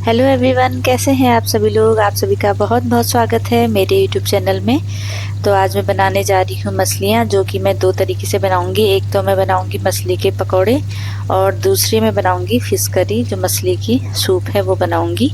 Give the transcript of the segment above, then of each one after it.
Hello everyone, कैसे हैं आप सभी लोग। आप सभी का बहुत बहुत स्वागत है मेरे यूट्यूब चैनल में। तो आज मैं बनाने जा रही हूँ मछलियाँ, जो कि मैं दो तरीके से बनाऊँगी। एक तो मैं बनाऊँगी मछली के पकौड़े और दूसरी मैं बनाऊँगी फ़िश करी, जो मछली की सूप है वो बनाऊँगी।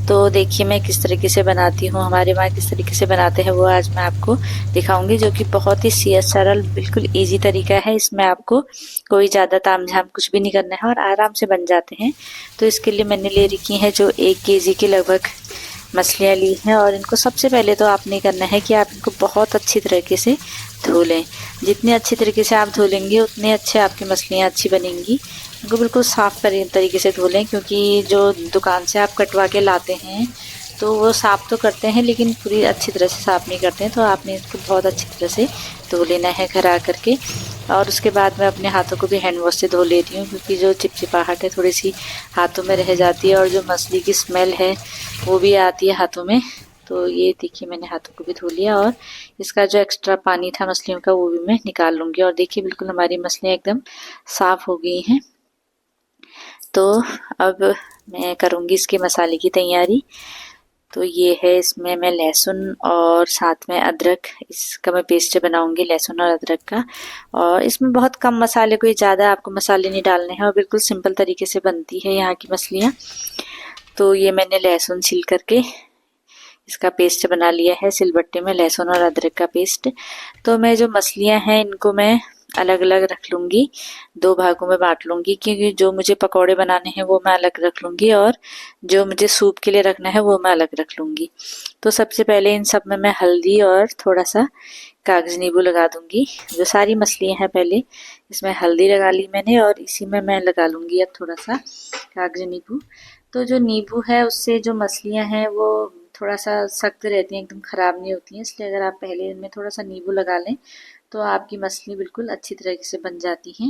तो देखिए मैं किस तरीके से बनाती हूँ, हमारे वहाँ किस तरीके से बनाते हैं वो आज मैं आपको दिखाऊंगी, जो कि बहुत ही सरल बिल्कुल इजी तरीका है। इसमें आपको कोई ज़्यादा तामझाम कुछ भी नहीं करना है और आराम से बन जाते हैं। तो इसके लिए मैंने ले रखी हैं जो 1 केजी के लगभग मछलियाँ ली हैं। और इनको सबसे पहले तो आपने करना है कि आप इनको बहुत अच्छी तरीके से धो लें। जितने अच्छी तरीके से आप धो लेंगे उतने अच्छे आपकी मछलियाँ अच्छी बनेंगी। इनको बिल्कुल साफ़ तरीके से धो लें, क्योंकि जो दुकान से आप कटवा के लाते हैं तो वो साफ़ तो करते हैं लेकिन पूरी अच्छी तरह से साफ़ नहीं करते हैं। तो आपने इसको बहुत अच्छी तरह से धो लेना है घर आ करके। और उसके बाद मैं अपने हाथों को भी हैंड वॉश से धो लेती हूँ, क्योंकि जो चिपचिपाहट है थोड़ी सी हाथों में रह जाती है और जो मछली की स्मेल है वो भी आती है हाथों में। तो ये देखिए मैंने हाथों को भी धो लिया और इसका जो एक्स्ट्रा पानी था मछलियों का वो भी मैं निकाल लूँगी। और देखिए बिल्कुल हमारी मछलियाँ एकदम साफ़ हो गई हैं। तो अब मैं करूँगी इसके मसाले की तैयारी। तो ये है, इसमें मैं लहसुन और साथ में अदरक, इसका मैं पेस्ट बनाऊंगी लहसुन और अदरक का। और इसमें बहुत कम मसाले, कोई ज़्यादा आपको मसाले नहीं डालने हैं और बिल्कुल सिंपल तरीके से बनती है यहाँ की मछलियाँ। तो ये मैंने लहसुन छील करके इसका पेस्ट बना लिया है सिलबट्टे में, लहसुन और अदरक का पेस्ट। तो मैं जो मछलियाँ हैं इनको मैं अलग अलग रख लूँगी, 2 भागों में बांट लूँगी, क्योंकि जो मुझे पकौड़े बनाने हैं वो मैं अलग रख लूँगी और जो मुझे सूप के लिए रखना है वो मैं अलग रख लूँगी। तो सबसे पहले इन सब में मैं हल्दी और थोड़ा सा कागज नींबू लगा दूँगी। जो सारी मछलियाँ हैं पहले इसमें हल्दी लगा ली मैंने और इसी में मैं लगा लूँगी अब थोड़ा सा कागज नींबू। तो जो नींबू है उससे जो मछलियाँ हैं वो थोड़ा सा सख्त रहती हैं, एकदम ख़राब नहीं होती हैं। इसलिए अगर आप पहले इनमें थोड़ा सा नींबू लगा लें तो आपकी मछली बिल्कुल अच्छी तरीके से बन जाती हैं।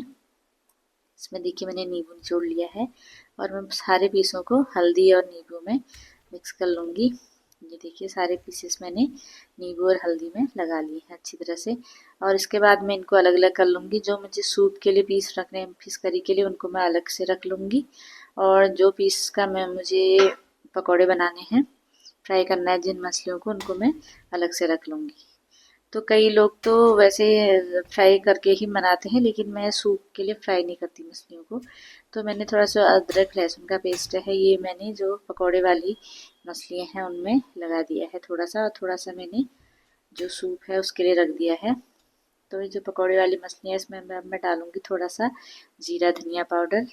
इसमें देखिए मैंने नींबू निचोड़ लिया है और मैं सारे पीसों को हल्दी और नींबू में मिक्स कर लूँगी। ये देखिए सारे पीसेस मैंने नींबू और हल्दी में लगा लिए हैं अच्छी तरह से। और इसके बाद मैं इनको अलग अलग कर लूँगी। जो मुझे सूप के लिए पीस रखने हैं, फिश करी के लिए, उनको मैं अलग से रख लूँगी। और जो पीस का मुझे पकौड़े बनाने हैं, फ्राई करना है जिन मछलियों को, उनको मैं अलग से रख लूँगी। तो कई लोग तो वैसे फ्राई करके ही बनाते हैं, लेकिन मैं सूप के लिए फ्राई नहीं करती मछलियों को। तो मैंने थोड़ा सा अदरक लहसुन का पेस्ट है, ये मैंने जो पकौड़े वाली मछलियाँ हैं उनमें लगा दिया है थोड़ा सा, और थोड़ा सा मैंने जो सूप है उसके लिए रख दिया है। तो ये जो पकौड़े वाली मछलियाँ इसमें मैं डालूँगी थोड़ा सा जीरा धनिया पाउडर।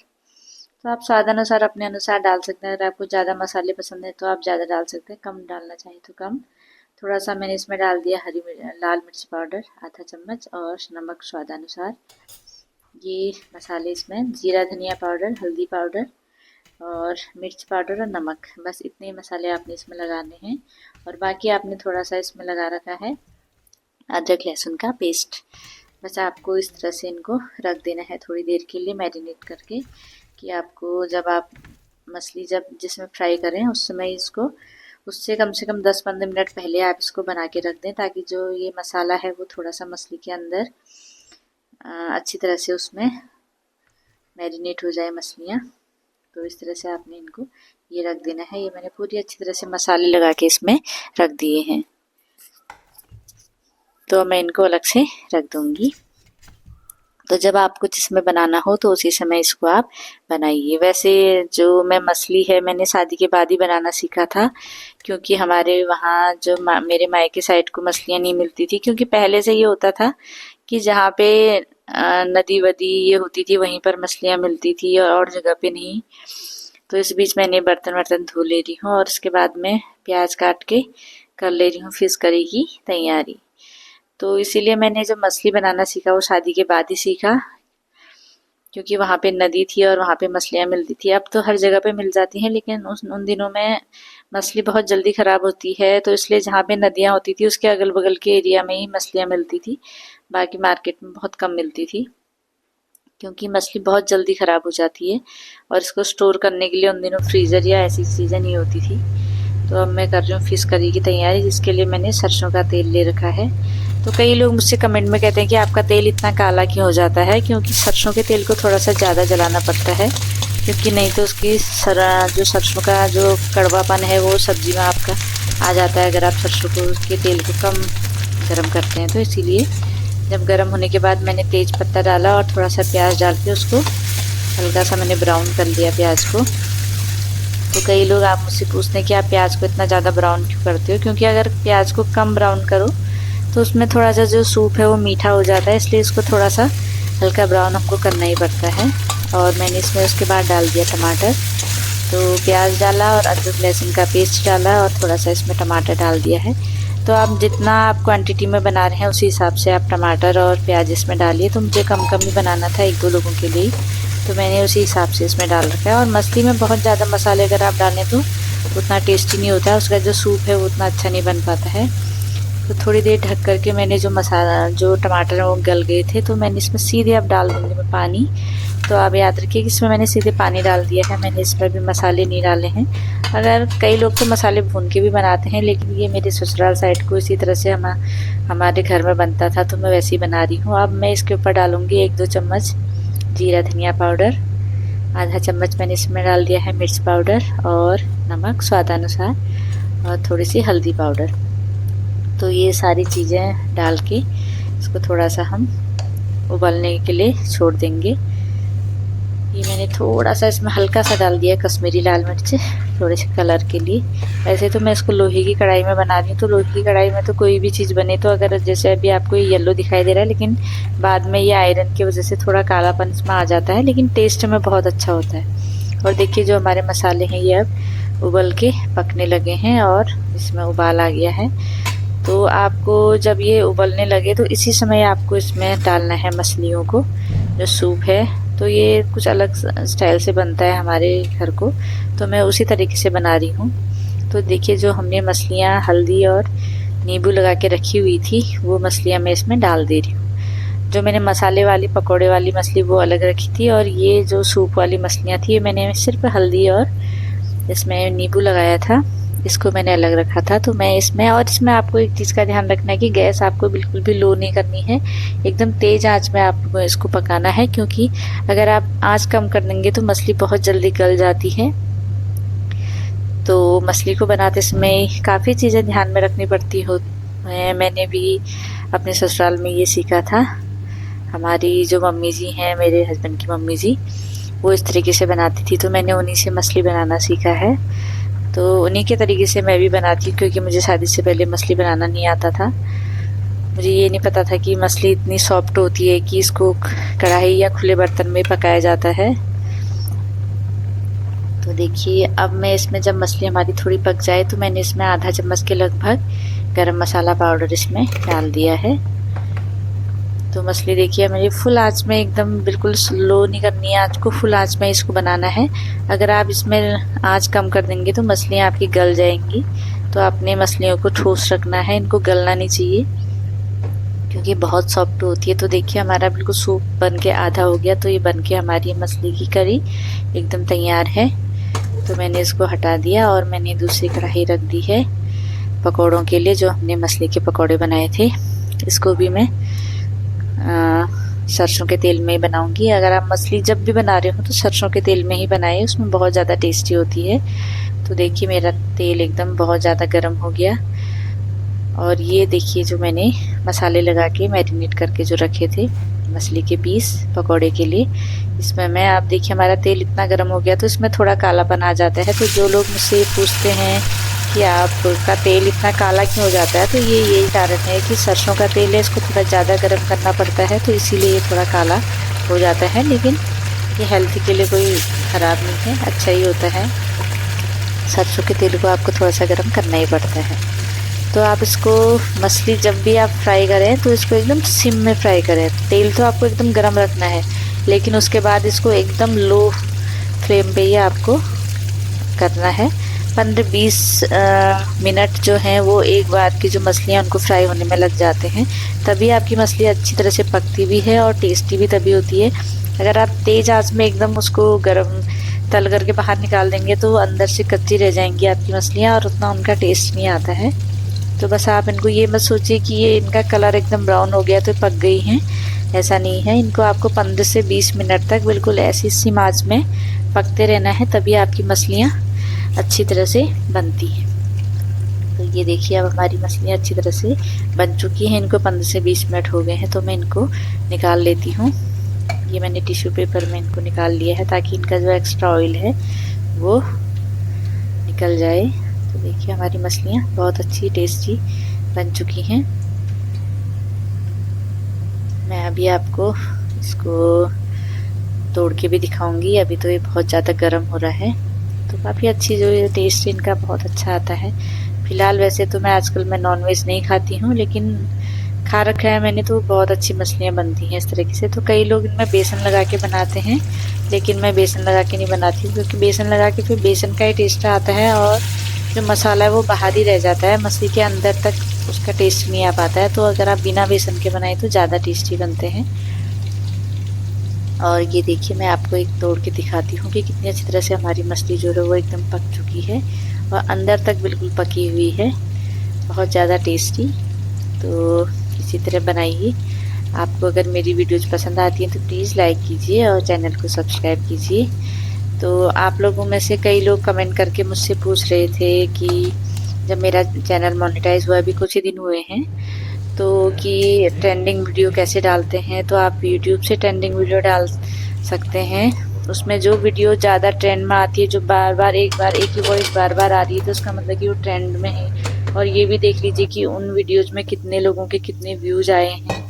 तो आप स्वाद अनुसार अपने अनुसार डाल सकते हैं। अगर आपको ज़्यादा मसाले पसंद है तो आप ज़्यादा डाल सकते हैं, कम डालना चाहिए तो कम। थोड़ा सा मैंने इसमें डाल दिया लाल मिर्च पाउडर आधा चम्मच और नमक स्वादानुसार। ये मसाले इसमें जीरा धनिया पाउडर, हल्दी पाउडर और मिर्च पाउडर और नमक, बस इतने मसाले आपने इसमें लगाने हैं। और बाकी आपने थोड़ा सा इसमें लगा रखा है अदरक लहसुन का पेस्ट। बस आपको इस तरह से इनको रख देना है थोड़ी देर के लिए मैरिनेट करके, कि आपको जब आप मछली जिसमें फ्राई करें उस समय इसको, उससे कम से कम 10-15 मिनट पहले आप इसको बना के रख दें, ताकि जो ये मसाला है वो थोड़ा सा मछली के अंदर अच्छी तरह से उसमें मैरिनेट हो जाए मछलियाँ। तो इस तरह से आपने इनको ये रख देना है। ये मैंने पूरी अच्छी तरह से मसाले लगा के इसमें रख दिए हैं। तो मैं इनको अलग से रख दूँगी। तो जब आपको जिसमें बनाना हो तो उसी समय इसको आप बनाइए। वैसे जो मैं मछली है मैंने शादी के बाद ही बनाना सीखा था, क्योंकि हमारे वहाँ जो मेरे मायके साइड को मछलियाँ नहीं मिलती थी। क्योंकि पहले से ये होता था कि जहाँ पे नदी वदी ये होती थी वहीं पर मछलियाँ मिलती थी और जगह पे नहीं। तो इस बीच मैंने बर्तन धो ले रही हूँ और उसके बाद में प्याज काट के कर ले रही हूँ फिश करी की तैयारी। तो इसीलिए मैंने जब मछली बनाना सीखा वो शादी के बाद ही सीखा, क्योंकि वहाँ पे नदी थी और वहाँ पे मछलियाँ मिलती थी। अब तो हर जगह पे मिल जाती हैं, लेकिन उन दिनों में मछली बहुत जल्दी ख़राब होती है। तो इसलिए जहाँ पे नदियाँ होती थी उसके अगल बगल के एरिया में ही मछलियाँ मिलती थी, बाकी मार्केट में बहुत कम मिलती थी, क्योंकि मछली बहुत जल्दी ख़राब हो जाती है। और इसको स्टोर करने के लिए उन दिनों फ्रीज़र या ऐसी चीज़ें नहीं होती थी। तो अब मैं कर रही हूँ फिश करी की तैयारी, जिसके लिए मैंने सरसों का तेल ले रखा है। तो कई लोग मुझसे कमेंट में कहते हैं कि आपका तेल इतना काला क्यों हो जाता है, क्योंकि सरसों के तेल को थोड़ा सा ज़्यादा जलाना पड़ता है, क्योंकि नहीं तो उसकी जो सरसों का जो कड़वापन है वो सब्जी में आपका आ जाता है, अगर आप सरसों को के तेल को कम गरम करते हैं। तो इसीलिए जब गरम होने के बाद मैंने तेज पत्ता डाला और थोड़ा सा प्याज डाल के उसको हल्का सा मैंने ब्राउन कर लिया प्याज को। तो कई लोग आप मुझसे पूछते हैं कि आप प्याज को इतना ज़्यादा ब्राउन क्यों करते हो, क्योंकि अगर प्याज को कम ब्राउन करो तो उसमें थोड़ा सा जो सूप है वो मीठा हो जाता है, इसलिए इसको थोड़ा सा हल्का ब्राउन हमको करना ही पड़ता है। और मैंने इसमें उसके बाद डाल दिया टमाटर। तो प्याज डाला और अदरक लहसुन का पेस्ट डाला और थोड़ा सा इसमें टमाटर डाल दिया है। तो आप जितना आप क्वांटिटी में बना रहे हैं उसी हिसाब से आप टमाटर और प्याज इसमें डालिए। तो मुझे कम कम ही बनाना था, 1-2 लोगों के लिए, तो मैंने उसी हिसाब से इसमें डाल रखा है। और मछली में बहुत ज़्यादा मसाले अगर आप डालें तो उतना टेस्टी नहीं होता है, उसका जो सूप है वो उतना अच्छा नहीं बन पाता है। तो थोड़ी देर ढक करके मैंने जो टमाटर वो गल गए थे, तो मैंने इसमें सीधे अब डाल दूँगी मैं पानी। तो आप याद रखिए कि इसमें मैंने सीधे पानी डाल दिया है, मैंने इसमें भी मसाले नहीं डाले हैं। अगर कई लोग तो मसाले भून के भी बनाते हैं, लेकिन ये मेरे ससुराल साइड को इसी तरह से हमारे घर में बनता था, तो मैं वैसे ही बना रही हूँ। अब मैं इसके ऊपर डालूँगी 1-2 चम्मच जीरा धनिया पाउडर, आधा चम्मच मैंने इसमें डाल दिया है मिर्च पाउडर और नमक स्वादानुसार, और थोड़ी सी हल्दी पाउडर। तो ये सारी चीज़ें डाल के इसको थोड़ा सा हम उबलने के लिए छोड़ देंगे। ये मैंने थोड़ा सा इसमें हल्का सा डाल दिया कश्मीरी लाल मिर्च थोड़े से कलर के लिए। वैसे तो मैं इसको लोहे की कढ़ाई में बना रही हूँ, तो लोहे की कढ़ाई में तो कोई भी चीज़ बने तो अगर जैसे अभी आपको ये येलो दिखाई दे रहा है, लेकिन बाद में ये आयरन की वजह से थोड़ा कालापन इसमें आ जाता है, लेकिन टेस्ट में बहुत अच्छा होता है। और देखिए जो हमारे मसाले हैं ये अब उबल के पकने लगे हैं और इसमें उबाल आ गया है। तो आपको जब ये उबलने लगे तो इसी समय आपको इसमें डालना है मछलियों को, जो सूप है। तो ये कुछ अलग स्टाइल से बनता है हमारे घर को, तो मैं उसी तरीके से बना रही हूँ। तो देखिए जो हमने मछलियाँ हल्दी और नींबू लगा के रखी हुई थी वो मछलियाँ मैं इसमें डाल दे रही हूँ। जो मैंने मसाले वाली पकोड़े वाली मछली वो अलग रखी थी, और ये जो सूप वाली मछलियाँ थी ये मैंने सिर्फ हल्दी और इसमें नींबू लगाया था, इसको मैंने अलग रखा था। तो मैं इसमें आपको एक चीज़ का ध्यान रखना है कि गैस आपको बिल्कुल भी लो नहीं करनी है, एकदम तेज़ आंच में आपको इसको पकाना है, क्योंकि अगर आप आंच कम कर देंगे तो मछली बहुत जल्दी गल जाती है। तो मछली को बनाते समय काफ़ी चीज़ें ध्यान में रखनी पड़ती हो। मैंने भी अपने ससुराल में ये सीखा था। हमारी जो मम्मी जी हैं, मेरे हस्बैंड की मम्मी जी, वो इस तरीके से बनाती थी, तो मैंने उन्हीं से मछली बनाना सीखा है। तो उन्हीं के तरीके से मैं भी बनाती हूँ, क्योंकि मुझे शादी से पहले मछली बनाना नहीं आता था। मुझे ये नहीं पता था कि मछली इतनी सॉफ्ट होती है कि इसको कढ़ाई या खुले बर्तन में पकाया जाता है। तो देखिए अब मैं इसमें जब मछली हमारी थोड़ी पक जाए तो मैंने इसमें आधा चम्मच के लगभग गरम मसाला पाउडर इसमें डाल दिया है। तो मछली देखिए मेरी फुल आंच में, एकदम बिल्कुल स्लो नहीं करनी है आंच को, फुल आंच में इसको बनाना है। अगर आप इसमें आंच कम कर देंगे तो मछलियाँ आपकी गल जाएंगी। तो आपने मछलियों को ठोस रखना है, इनको गलना नहीं चाहिए, क्योंकि बहुत सॉफ्ट होती है। तो देखिए हमारा बिल्कुल सूप बन के आधा हो गया, तो ये बन के हमारी मछली की करी एकदम तैयार है। तो मैंने इसको हटा दिया और मैंने दूसरी कढ़ाई रख दी है पकौड़ों के लिए, जो हमने मछली के पकौड़े बनाए थे। इसको भी मैं सरसों के तेल में ही बनाऊंगी। अगर आप मछली जब भी बना रहे हो तो सरसों के तेल में ही बनाइए, उसमें बहुत ज़्यादा टेस्टी होती है। तो देखिए मेरा तेल एकदम बहुत ज़्यादा गर्म हो गया, और ये देखिए जो मैंने मसाले लगा के मैरिनेट करके जो रखे थे मछली के पीस पकौड़े के लिए, इसमें मैं, आप देखिए हमारा तेल इतना गर्म हो गया तो इसमें थोड़ा कालापन आ जाता है। तो जो लोग मुझसे पूछते हैं कि आपका तेल इतना काला क्यों हो जाता है, तो ये यही कारण है कि सरसों का तेल है, इसको थोड़ा ज़्यादा गर्म करना पड़ता है, तो इसीलिए ये थोड़ा काला हो जाता है। लेकिन ये हेल्थ के लिए कोई ख़राब नहीं है, अच्छा ही होता है। सरसों के तेल को आपको थोड़ा सा गर्म करना ही पड़ता है। तो आप इसको मछली जब भी आप फ्राई करें तो इसको एकदम सिम में फ्राई करें। तेल तो आपको एकदम गर्म रखना है, लेकिन उसके बाद इसको एकदम लो फ्लेम पे ही आपको करना है। 15-20 मिनट जो हैं वो एक बार की जो मछलियाँ उनको फ्राई होने में लग जाते हैं, तभी आपकी मछली अच्छी तरह से पकती भी है और टेस्टी भी तभी होती है। अगर आप तेज़ आंच में एकदम उसको गरम तल करके बाहर निकाल देंगे तो अंदर से कच्ची रह जाएंगी आपकी मछलियाँ और उतना उनका टेस्ट नहीं आता है। तो बस आप इनको ये मत सोचिए कि ये इनका कलर एकदम ब्राउन हो गया तो पक गई हैं, ऐसा नहीं है। इनको आपको 15 से 20 मिनट तक बिल्कुल ऐसी सिम आंच में पकते रहना है, तभी आपकी मछलियाँ अच्छी तरह से बनती हैं। तो ये देखिए अब हमारी मछलियाँ अच्छी तरह से बन चुकी हैं। इनको 15 से 20 मिनट हो गए हैं, तो मैं इनको निकाल लेती हूँ। ये मैंने टिश्यू पेपर में इनको निकाल लिया है ताकि इनका जो एक्स्ट्रा ऑयल है वो निकल जाए। तो देखिए हमारी मछलियाँ बहुत अच्छी टेस्टी बन चुकी हैं। मैं अभी आपको इसको तोड़ के भी दिखाऊंगी। अभी तो ये बहुत ज़्यादा गर्म हो रहा है, तो काफ़ी अच्छी जो ये टेस्ट इनका बहुत अच्छा आता है। फ़िलहाल वैसे तो मैं आजकल नॉनवेज नहीं खाती हूँ, लेकिन खा रखा है मैंने, तो बहुत अच्छी मछलियाँ बनती हैं इस तरीके से। तो कई लोग इनमें बेसन लगा के बनाते हैं, लेकिन मैं बेसन लगा के नहीं बनाती हूँ, क्योंकि बेसन लगा के फिर बेसन का ही टेस्ट आता है और जो मसाला है वो बाहर ही रह जाता है, मछली के अंदर तक उसका टेस्ट नहीं आ पाता है। तो अगर आप बिना बेसन के बनाए तो ज़्यादा टेस्टी बनते हैं। और ये देखिए मैं आपको एक तोड़ के दिखाती हूँ कि कितनी अच्छी तरह से हमारी मछली जो है वो एकदम पक चुकी है और अंदर तक बिल्कुल पकी हुई है, बहुत ज़्यादा टेस्टी। तो इसी तरह बनाइए। आपको अगर मेरी वीडियोज़ पसंद आती हैं तो प्लीज़ लाइक कीजिए और चैनल को सब्सक्राइब कीजिए। तो आप लोगों में से कई लोग कमेंट करके मुझसे पूछ रहे थे कि जब मेरा चैनल मोनेटाइज हुआ, अभी कुछ ही दिन हुए हैं, तो कि ट्रेंडिंग वीडियो कैसे डालते हैं। तो आप यूट्यूब से ट्रेंडिंग वीडियो डाल सकते हैं। उसमें जो वीडियो ज़्यादा ट्रेंड में आती है, जो बार एक ही वॉइस बार आ रही है, तो उसका मतलब कि वो ट्रेंड में है। और ये भी देख लीजिए कि उन वीडियोज़ में कितने लोगों के कितने व्यूज़ आए हैं।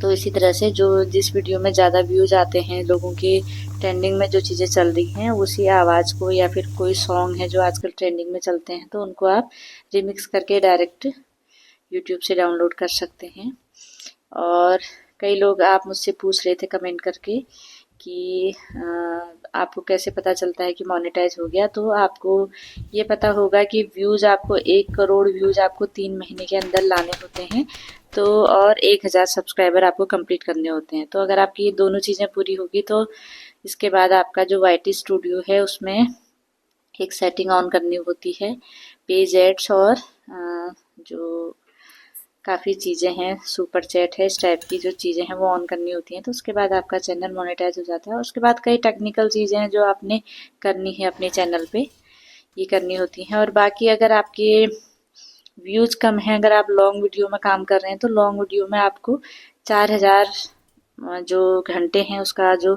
तो इसी तरह से जिस वीडियो में ज़्यादा व्यूज़ आते हैं, लोगों की ट्रेंडिंग में जो चीज़ें चल रही हैं, उसी आवाज़ को या फिर कोई सॉन्ग है जो आजकल ट्रेंडिंग में चलते हैं, तो उनको आप रिमिक्स करके डायरेक्ट यूट्यूब से डाउनलोड कर सकते हैं। और कई लोग आप मुझसे पूछ रहे थे कमेंट करके कि आपको कैसे पता चलता है कि मोनेटाइज हो गया। तो आपको ये पता होगा कि व्यूज़ आपको 1 करोड़ व्यूज़ आपको 3 महीने के अंदर लाने होते हैं, तो और 1000 सब्सक्राइबर आपको कंप्लीट करने होते हैं। तो अगर आपकी ये दोनों चीज़ें पूरी होगी, तो इसके बाद आपका जो YT स्टूडियो है उसमें एक सेटिंग ऑन करनी होती है, पेज एड्स और जो काफ़ी चीज़ें हैं, सुपर चैट है, इस टाइप की जो चीज़ें हैं वो ऑन करनी होती हैं। तो उसके बाद आपका चैनल मोनेटाइज हो जाता है। उसके बाद कई टेक्निकल चीज़ें हैं जो आपने करनी है अपने चैनल पे, ये करनी होती हैं। और बाकी अगर आपके व्यूज़ कम हैं, अगर आप लॉन्ग वीडियो में काम कर रहे हैं, तो लॉन्ग वीडियो में आपको 4000 जो घंटे हैं उसका जो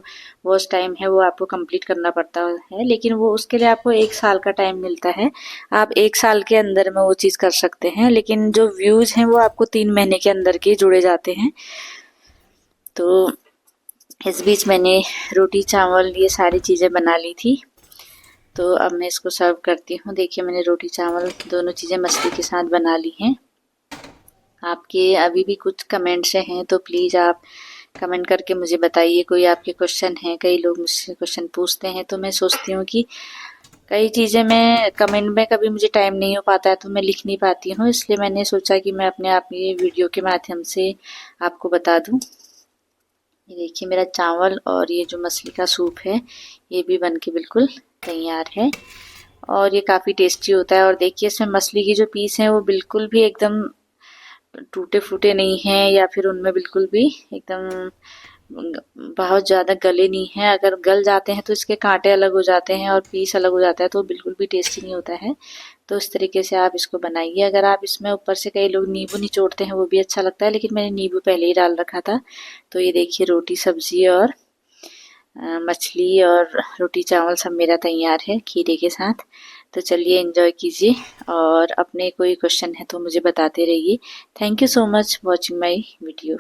वॉच टाइम है वो आपको कंप्लीट करना पड़ता है। लेकिन वो उसके लिए आपको 1 साल का टाइम मिलता है। आप 1 साल के अंदर में वो चीज़ कर सकते हैं, लेकिन जो व्यूज़ हैं वो आपको 3 महीने के अंदर के जुड़े जाते हैं। तो इस बीच मैंने रोटी चावल ये सारी चीज़ें बना ली थी। तो अब मैं इसको सर्व करती हूँ। देखिए मैंने रोटी चावल दोनों चीज़ें मछली के साथ बना ली हैं। आपके अभी भी कुछ कमेंट्स हैं, तो प्लीज़ आप कमेंट करके मुझे बताइए, कोई आपके क्वेश्चन हैं। कई लोग मुझसे क्वेश्चन पूछते हैं, तो मैं सोचती हूँ कि कई चीज़ें मैं कमेंट में कभी मुझे टाइम नहीं हो पाता है तो मैं लिख नहीं पाती हूँ, इसलिए मैंने सोचा कि मैं अपने आप ये वीडियो के माध्यम से आपको बता दूँ। ये देखिए मेरा चावल और ये जो मछली का सूप है ये भी बन के बिल्कुल तैयार है और ये काफ़ी टेस्टी होता है। और देखिए इसमें मछली की जो पीस हैं वो बिल्कुल भी एकदम टूटे फूटे नहीं हैं, या फिर उनमें बिल्कुल भी एकदम बहुत ज़्यादा गले नहीं हैं। अगर गल जाते हैं तो इसके कांटे अलग हो जाते हैं और पीस अलग हो जाता है, तो बिल्कुल भी टेस्टी नहीं होता है। तो इस तरीके से आप इसको बनाइए। अगर आप इसमें ऊपर से कई लोग नींबू निचोड़ते हैं वो भी अच्छा लगता है, लेकिन मैंने नींबू पहले ही डाल रखा था। तो ये देखिए रोटी सब्जी और मछली और रोटी चावल सब मेरा तैयार है खीरे के साथ। तो चलिए एंजॉय कीजिए, और अपने कोई क्वेश्चन है तो मुझे बताते रहिए। Thank you so much watching my video.